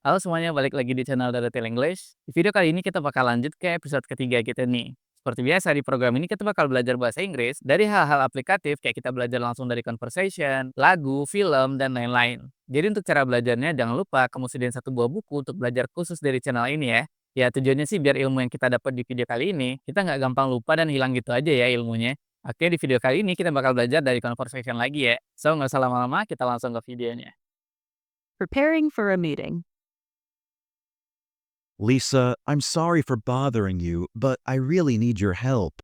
Halo semuanya, balik lagi di channel Dadatil English. Di video kali ini kita bakal lanjut ke episode ketiga kita nih. Seperti biasa di program ini kita bakal belajar bahasa Inggris dari hal-hal aplikatif kayak kita belajar langsung dari conversation, lagu, film, dan lain-lain. Jadi untuk cara belajarnya jangan lupa kamu sediain satu buah buku untuk belajar khusus dari channel ini ya. Ya tujuannya sih biar ilmu yang kita dapat di video kali ini kita nggak gampang lupa dan hilang gitu aja ya ilmunya. Oke, di video kali ini kita bakal belajar dari conversation lagi ya. So nggak usah lama-lama, kita langsung ke videonya. Preparing for a meeting. Lisa, I'm sorry for bothering you, but I really need your help.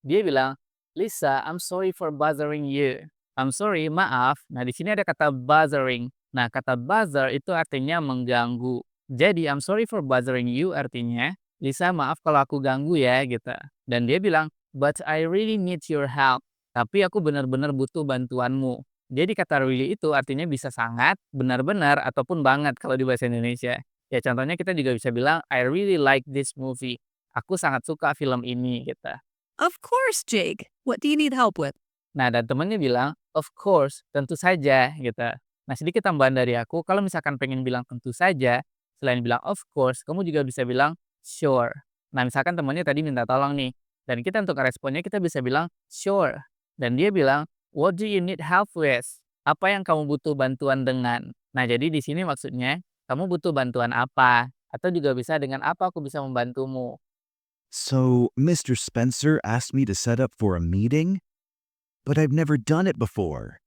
Dia bilang, "Lisa, I'm sorry for bothering you." I'm sorry, maaf. Nah, di sini ada kata bothering. Nah, kata bother itu artinya mengganggu. Jadi, I'm sorry for bothering you artinya, Lisa, maaf kalau aku ganggu ya, gitu. Dan dia bilang, "But I really need your help." Tapi aku benar-benar butuh bantuanmu. Jadi kata really itu artinya bisa sangat, benar-benar, ataupun banget kalau di bahasa Indonesia. Ya contohnya kita juga bisa bilang, I really like this movie. Aku sangat suka film ini, gitu. Of course, Jake. What do you need help with? Nah, dan temennya bilang, "Of course, tentu saja," gitu. Nah, sedikit tambahan dari aku, kalau misalkan pengen bilang tentu saja, selain bilang of course, kamu juga bisa bilang sure. Nah, misalkan temennya tadi minta tolong nih, dan kita untuk responnya kita bisa bilang sure. Dan dia bilang, "What do you need help with?" Apa yang kamu butuh bantuan dengan? Nah, jadi di sini maksudnya, kamu butuh bantuan apa? Atau juga bisa dengan apa aku bisa membantumu? So, Mr. Spencer asked me to set up for a meeting? But I've never done it before.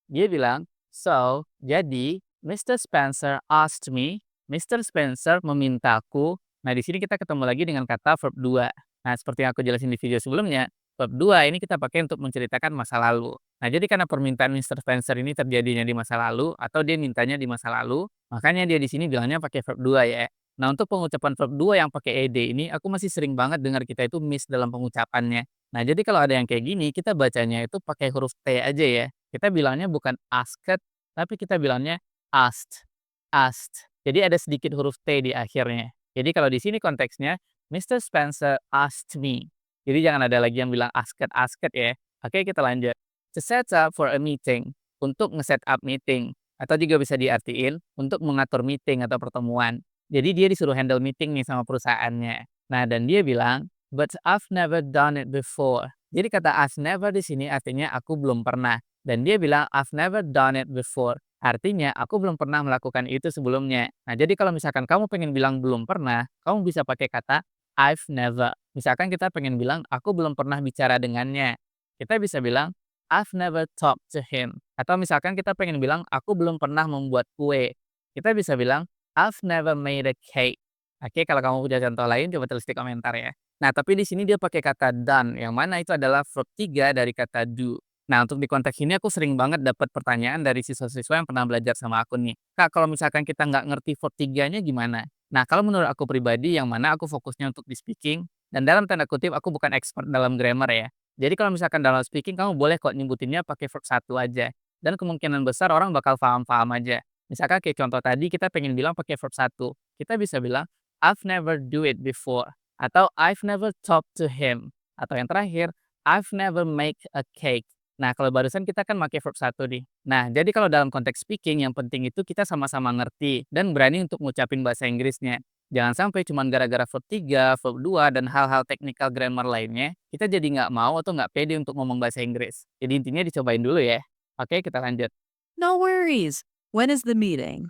Dia bilang, "So, jadi Mr. Spencer asked me." Mr. Spencer memintaku. Nah, di sini kita ketemu lagi dengan kata verb 2. Nah, seperti yang aku jelasin di video sebelumnya, verb 2 ini kita pakai untuk menceritakan masa lalu. Nah, jadi karena permintaan Mr. Spencer ini terjadinya di masa lalu atau dia mintanya di masa lalu, makanya dia di sini bilangnya pakai verb 2 ya. Nah, untuk pengucapan verb 2 yang pakai ed ini aku masih sering banget dengar kita itu miss dalam pengucapannya. Nah, jadi kalau ada yang kayak gini, kita bacanya itu pakai huruf T aja ya. Kita bilangnya bukan asked, tapi kita bilangnya asked, asked. Jadi ada sedikit huruf T di akhirnya. Jadi kalau di sini konteksnya, Mr. Spencer asked me. Jadi jangan ada lagi yang bilang asked, asked ya. Oke, kita lanjut. To set up for a meeting. Untuk nge-set up meeting. Atau juga bisa diartiin untuk mengatur meeting atau pertemuan. Jadi dia disuruh handle meeting nih sama perusahaannya. Nah, dan dia bilang, "But I've never done it before." Jadi kata I've never di sini artinya aku belum pernah. Dan dia bilang, "I've never done it before." Artinya, aku belum pernah melakukan itu sebelumnya. Nah, jadi kalau misalkan kamu pengen bilang belum pernah, kamu bisa pakai kata I've never. Misalkan kita pengen bilang, aku belum pernah bicara dengannya. Kita bisa bilang, I've never talked to him. Atau misalkan kita pengen bilang, aku belum pernah membuat kue. Kita bisa bilang, I've never made a cake. Oke, kalau kamu punya contoh lain, coba tulis di komentar ya. Nah, tapi di sini dia pakai kata done, yang mana itu adalah verb 3 dari kata do. Nah, untuk di konteks ini aku sering banget dapat pertanyaan dari siswa-siswa yang pernah belajar sama aku nih. Kak, kalau misalkan kita nggak ngerti verb 3-nya gimana? Nah, kalau menurut aku pribadi, yang mana aku fokusnya untuk di speaking, dan dalam tanda kutip aku bukan expert dalam grammar ya. Jadi kalau misalkan dalam speaking, kamu boleh kok nyebutinnya pakai verb 1 aja. Dan kemungkinan besar orang bakal paham-paham aja. Misalkan kayak contoh tadi, kita pengen bilang pakai verb 1. Kita bisa bilang, I've never do it before. Atau I've never talked to him. Atau yang terakhir, I've never make a cake. Nah, kalau barusan kita kan pakai verb 1 nih. Nah, jadi kalau dalam konteks speaking yang penting itu kita sama-sama ngerti dan berani untuk ngucapin bahasa Inggrisnya. Jangan sampai cuman gara-gara verb 3, verb 2, dan hal-hal technical grammar lainnya, kita jadi nggak mau atau nggak pede untuk ngomong bahasa Inggris. Jadi intinya dicobain dulu ya. Oke, kita lanjut. No worries. When is the meeting?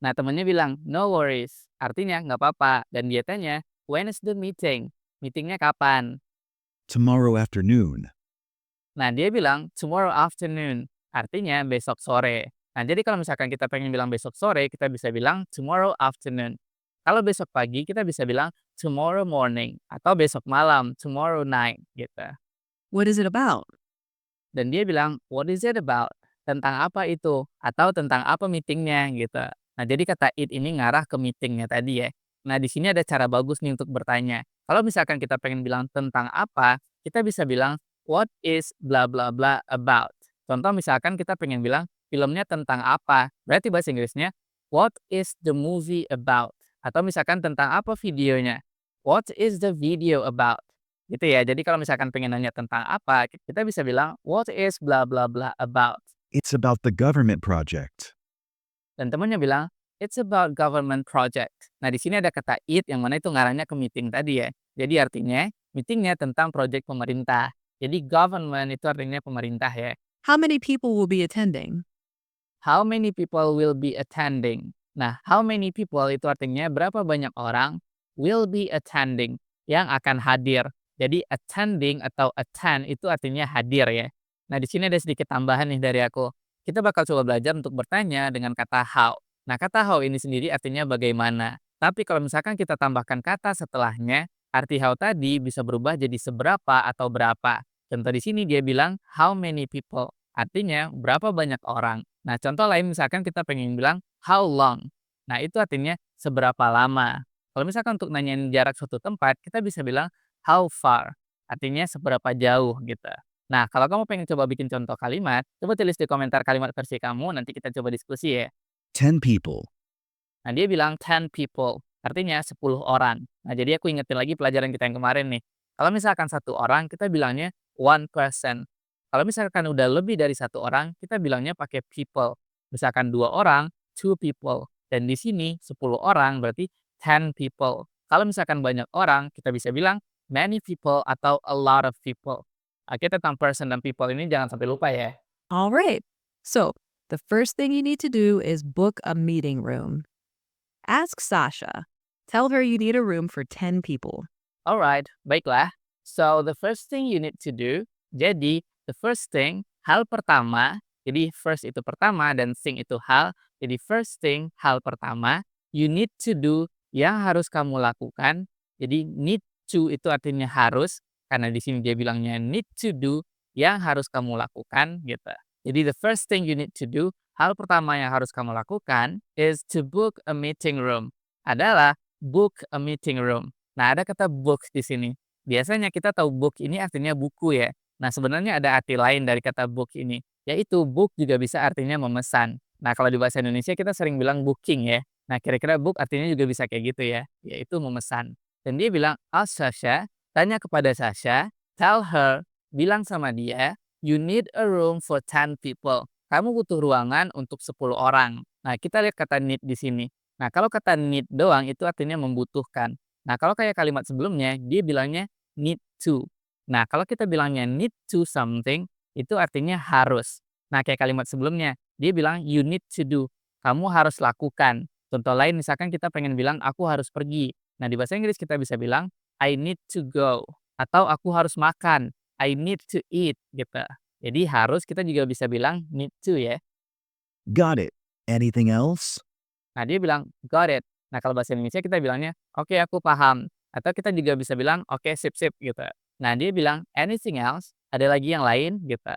Nah, temennya bilang, "No worries." Artinya nggak apa-apa. Dan dia tanya, "When is the meeting?" Meetingnya kapan? Tomorrow afternoon. Nah, dia bilang, "Tomorrow afternoon." Artinya besok sore. Nah, jadi kalau misalkan kita pengen bilang besok sore, kita bisa bilang tomorrow afternoon. Kalau besok pagi, kita bisa bilang tomorrow morning. Atau besok malam, tomorrow night, gitu. What is it about? Dan dia bilang, "What is it about?" Tentang apa itu? Atau tentang apa meetingnya gitu. Nah, jadi kata it ini ngarah ke meetingnya tadi ya. Nah, di sini ada cara bagus nih untuk bertanya. Kalau misalkan kita pengen bilang tentang apa, kita bisa bilang, "What is bla bla bla about?" Contoh misalkan kita pengen bilang filmnya tentang apa, berarti bahasa Inggrisnya, "What is the movie about?" Atau misalkan tentang apa videonya, "What is the video about?" Gitu ya. Jadi kalau misalkan pengen nanya tentang apa, kita bisa bilang, "What is blah blah blah about?" It's about the government project. Dan temennya bilang, It's about government project. Nah, di sini ada kata it yang mana itu ngarahnya ke meeting tadi ya. Jadi artinya meetingnya tentang proyek pemerintah. Jadi government itu artinya pemerintah ya. How many people will be attending? How many people will be attending? Nah, how many people itu artinya berapa banyak orang will be attending yang akan hadir. Jadi attending atau attend itu artinya hadir ya. Nah, di sini ada sedikit tambahan nih dari aku. Kita bakal coba belajar untuk bertanya dengan kata how. Nah, kata how ini sendiri artinya bagaimana. Tapi kalau misalkan kita tambahkan kata setelahnya, arti how tadi bisa berubah jadi seberapa atau berapa. Contoh di sini dia bilang how many people. Artinya berapa banyak orang. Nah, contoh lain misalkan kita pengen bilang how long. Nah, itu artinya seberapa lama. Kalau misalkan untuk nanyain jarak suatu tempat, kita bisa bilang how far. Artinya seberapa jauh gitu. Nah, kalau kamu pengen coba bikin contoh kalimat, coba tulis di komentar kalimat versi kamu, nanti kita coba diskusi ya. 10 people. Nah, dia bilang 10 people, artinya 10 orang. Nah, jadi aku ingetin lagi pelajaran kita yang kemarin nih. Kalau misalkan satu orang, kita bilangnya one person. Kalau misalkan udah lebih dari satu orang, kita bilangnya pakai people. Misalkan 2 orang, two people. Dan di sini 10 orang berarti 10 people. Kalau misalkan banyak orang, kita bisa bilang many people atau a lot of people. Oke, tentang person dan people ini jangan sampai lupa ya. All right. So, the first thing you need to do is book a meeting room. Ask Sasha. Tell her you need a room for 10 people. Alright, baiklah. So, the first thing you need to do, jadi the first thing, hal pertama, jadi first itu pertama dan thing itu hal, jadi first thing, hal pertama, you need to do, yang harus kamu lakukan, jadi need to itu artinya harus, karena di sini dia bilangnya need to do, yang harus kamu lakukan, gitu. Jadi the first thing you need to do, hal pertama yang harus kamu lakukan is to book a meeting room. Adalah book a meeting room. Nah, ada kata book di sini. Biasanya kita tahu book ini artinya buku ya. Nah, sebenarnya ada arti lain dari kata book ini, yaitu book juga bisa artinya memesan. Nah, kalau di bahasa Indonesia kita sering bilang booking ya. Nah, kira-kira book artinya juga bisa kayak gitu ya, yaitu memesan. Dan dia bilang, ask Sasha, tanya kepada Sasha, tell her, bilang sama dia, you need a room for 10 people. Kamu butuh ruangan untuk 10 orang. Nah, kita lihat kata need di sini. Nah, kalau kata need doang itu artinya membutuhkan. Nah, kalau kayak kalimat sebelumnya, dia bilangnya need to. Nah, kalau kita bilangnya need to something, itu artinya harus. Nah, kayak kalimat sebelumnya, dia bilang you need to do. Kamu harus lakukan. Contoh lain, misalkan kita pengen bilang aku harus pergi. Nah, di bahasa Inggris kita bisa bilang I need to go. Atau aku harus makan. I need to eat gitu. Jadi harus kita juga bisa bilang need to ya. Got it. Anything else? Nah, dia bilang, got it. Nah, kalau bahasa Indonesia kita bilangnya, oke, aku paham. Atau kita juga bisa bilang, oke, sip-sip gitu. Nah, dia bilang, anything else? Ada lagi yang lain gitu.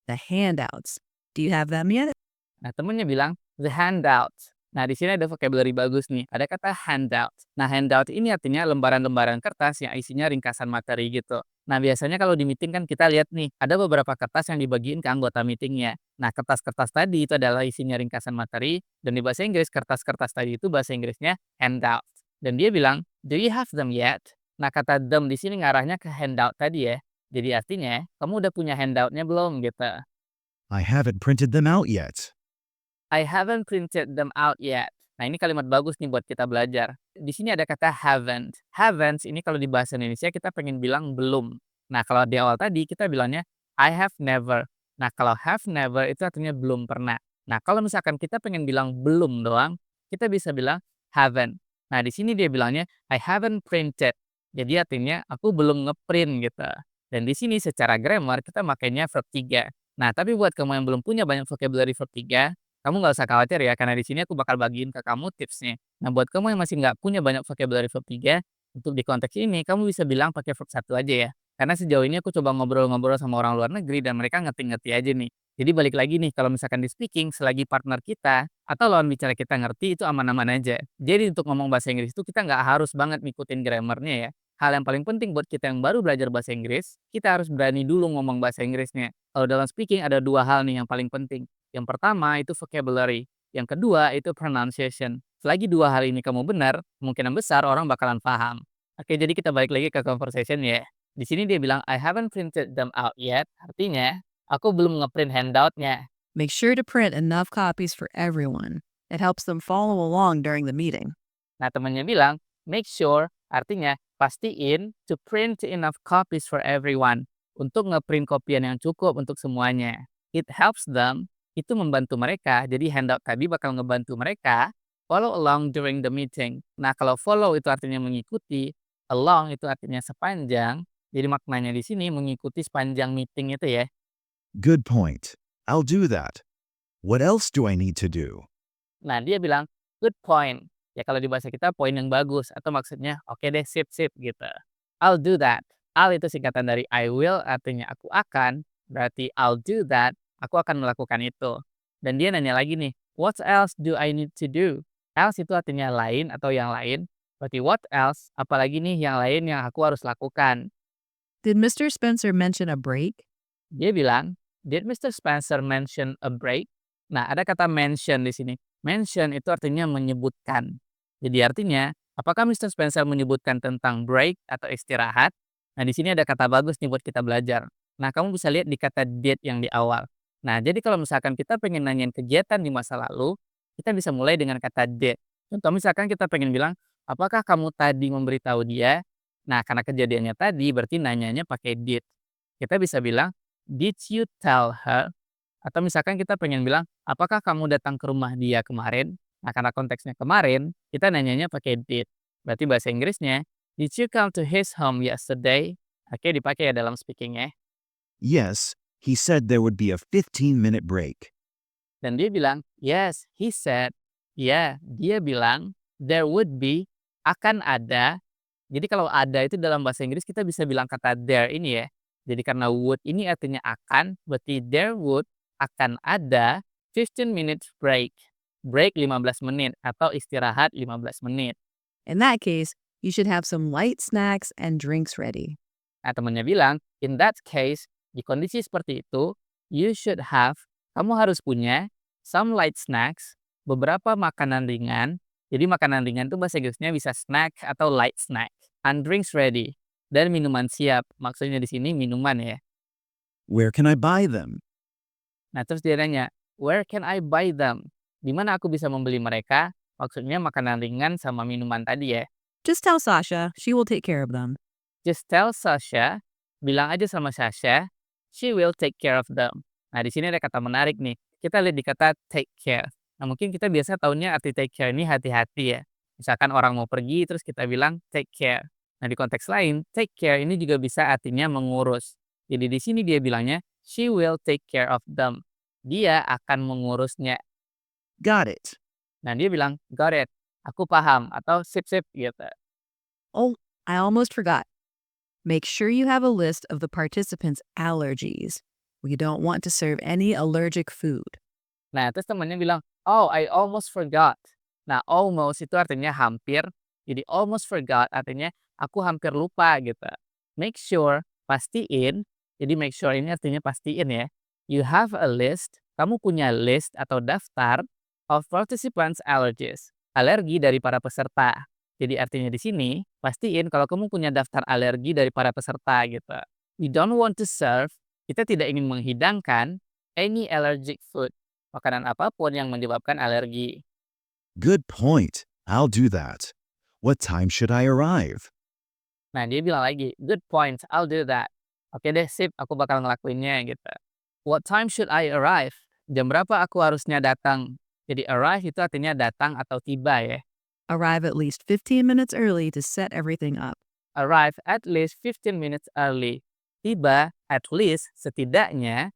The handouts. Do you have them yet? Nah, temennya bilang, the handouts. Nah, di sini ada vocabulary bagus nih. Ada kata handout. Nah, handout ini artinya lembaran-lembaran kertas yang isinya ringkasan materi gitu. Nah, biasanya kalau di meeting kan kita lihat nih, ada beberapa kertas yang dibagiin ke anggota meetingnya. Nah, kertas-kertas tadi itu adalah isinya ringkasan materi, dan di bahasa Inggris, kertas-kertas tadi itu bahasa Inggrisnya handout. Dan dia bilang, do you have them yet? Nah, kata them di sini ngarahnya ke handout tadi ya. Jadi artinya, kamu udah punya handoutnya belum gitu. I haven't printed them out yet. I haven't printed them out yet. Nah, ini kalimat bagus nih buat kita belajar. Di sini ada kata haven't. Haven't ini kalau di bahasa Indonesia kita pengen bilang belum. Nah, kalau di awal tadi kita bilangnya I have never. Nah, kalau have never itu artinya belum pernah. Nah, kalau misalkan kita pengen bilang belum doang, kita bisa bilang haven't. Nah, di sini dia bilangnya I haven't printed. Jadi artinya aku belum ngeprint gitu. Dan di sini secara grammar kita makainya verb 3. Nah, tapi buat kamu yang belum punya banyak vocabulary verb 3, kamu nggak usah khawatir ya, karena di sini aku bakal bagiin ke kamu tipsnya. Nah, buat kamu yang masih nggak punya banyak vocabulary verb 3, untuk di konteks ini kamu bisa bilang pakai verb 1 aja ya. Karena sejauh ini aku coba ngobrol-ngobrol sama orang luar negeri dan mereka ngerti-ngerti aja nih. Jadi balik lagi nih, kalau misalkan di speaking, selagi partner kita atau lawan bicara kita ngerti, itu aman-aman aja. Jadi untuk ngomong bahasa Inggris itu kita nggak harus banget ngikutin grammarnya ya. Hal yang paling penting buat kita yang baru belajar bahasa Inggris, kita harus berani dulu ngomong bahasa Inggrisnya. Kalau dalam speaking ada 2 hal nih yang paling penting. Yang pertama itu vocabulary, yang kedua itu pronunciation. Selagi 2 hal ini kamu benar, kemungkinan besar orang bakalan paham. Oke, jadi kita balik lagi ke conversation ya. Di sini dia bilang I haven't printed them out yet, artinya aku belum ngeprint handoutnya. Make sure to print enough copies for everyone. It helps them follow along during the meeting. Nah, temannya bilang, make sure artinya pastiin to print enough copies for everyone. Untuk ngeprint kopian yang cukup untuk semuanya. It helps them, itu membantu mereka. Jadi handout tadi bakal ngebantu mereka follow along during the meeting. Nah, kalau follow itu artinya mengikuti, along itu artinya sepanjang. Jadi maknanya di sini mengikuti sepanjang meeting itu ya. Good point. I'll do that. What else do I need to do? Nah, dia bilang, good point. Ya kalau di bahasa kita poin yang bagus atau maksudnya oke deh sip gitu. I'll do that. I'll itu singkatan dari I will artinya aku akan, berarti I'll do that, aku akan melakukan itu. Dan dia nanya lagi nih, what else do I need to do? Else itu artinya lain atau yang lain. Berarti what else, apalagi nih yang lain yang aku harus lakukan. Did Mr. Spencer mention a break? Dia bilang, did Mr. Spencer mention a break? Nah, ada kata mention di sini. Mention itu artinya menyebutkan. Jadi artinya, apakah Mr. Spencer menyebutkan tentang break atau istirahat? Nah, di sini ada kata bagus nih buat kita belajar. Nah, kamu bisa lihat di kata did yang di awal. Nah, jadi kalau misalkan kita pengen nanyain kegiatan di masa lalu, kita bisa mulai dengan kata did. Contoh misalkan kita pengen bilang, apakah kamu tadi memberitahu dia? Nah, karena kejadiannya tadi, berarti nanyanya pakai did. Kita bisa bilang, did you tell her? Atau misalkan kita pengen bilang, apakah kamu datang ke rumah dia kemarin? Nah, karena konteksnya kemarin, kita nanyanya pakai did. Berarti bahasa Inggrisnya, did you come to his home yesterday? Oke, dipakai ya dalam speakingnya. Yes, he said there would be a 15-minute break. Dan dia bilang, yes, he said. Ya, dia bilang, there would be, akan ada. Jadi kalau ada itu dalam bahasa Inggris kita bisa bilang kata there ini ya. Jadi karena would ini artinya akan, berarti there would, akan ada 15 minutes break. Break 15 menit atau istirahat 15 menit. In that case, you should have some light snacks and drinks ready. Nah, temannya bilang, in that case, di kondisi seperti itu, you should have, kamu harus punya some light snacks, beberapa makanan ringan. Jadi makanan ringan itu bahasa Inggrisnya bisa snack atau light snack. And drinks ready. Dan minuman siap. Maksudnya di sini minuman ya. Where can I buy them? Nah, terus dia nanya, where can I buy them? Di mana aku bisa membeli mereka? Maksudnya makanan ringan sama minuman tadi ya. Just tell Sasha, she will take care of them. Just tell Sasha, bilang aja sama Sasha, she will take care of them. Nah, di sini ada kata menarik nih. Kita lihat di kata take care. Nah, mungkin kita biasa taunya arti take care ini hati-hati ya. Misalkan orang mau pergi terus kita bilang take care. Nah, di konteks lain, take care ini juga bisa artinya mengurus. Jadi di sini dia bilangnya, she will take care of them. Dia akan mengurusnya. Got it. Nah, dia bilang, got it. Aku paham atau sip-sip gitu. Oh, I almost forgot. Make sure you have a list of the participants' allergies. We don't want to serve any allergic food. Nah, terus temannya bilang, oh, I almost forgot. Nah, almost itu artinya hampir. Jadi almost forgot artinya aku hampir lupa gitu. Make sure, pastiin. Jadi make sure ini artinya pastiin ya. You have a list, kamu punya list atau daftar of participants' allergies. Alergi dari para peserta. Jadi artinya di sini, pastiin kalau kamu punya daftar alergi dari para peserta gitu. We don't want to serve, kita tidak ingin menghidangkan any allergic food. Makanan apapun yang menyebabkan alergi. Good point. I'll do that. What time should I arrive? Nah, dia bilang lagi, good point, I'll do that. Oke deh, sip, aku bakal ngelakuinnya gitu. What time should I arrive? Jam berapa aku harusnya datang? Jadi arrive itu artinya datang atau tiba ya. Arrive at least 15 minutes early to set everything up. Arrive at least 15 minutes early. Tiba at least setidaknya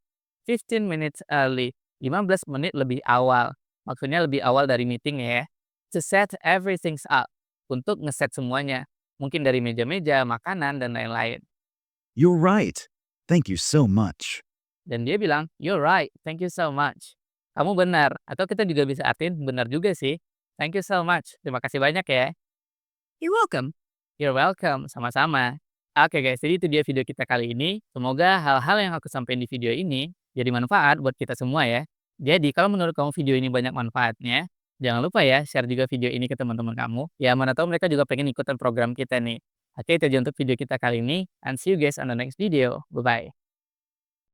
15 minutes early. 15 menit lebih awal. Maksudnya lebih awal dari meeting ya. To set everything up. Untuk ngeset semuanya. Mungkin dari meja-meja, makanan, dan lain-lain. You're right. Thank you so much. Dan dia bilang, you're right, thank you so much. Kamu benar. Atau kita juga bisa artiin benar juga sih. Thank you so much. Terima kasih banyak ya. You're welcome. You're welcome. Sama-sama. Oke guys, jadi itu dia video kita kali ini. Semoga hal-hal yang aku sampaikan di video ini jadi manfaat buat kita semua ya. Jadi kalau menurut kamu video ini banyak manfaatnya, jangan lupa ya share juga video ini ke teman-teman kamu. Ya mana tahu mereka juga pengen ikutan program kita nih. Oke, itu aja untuk video kita kali ini. And see you guys on the next video. Bye-bye.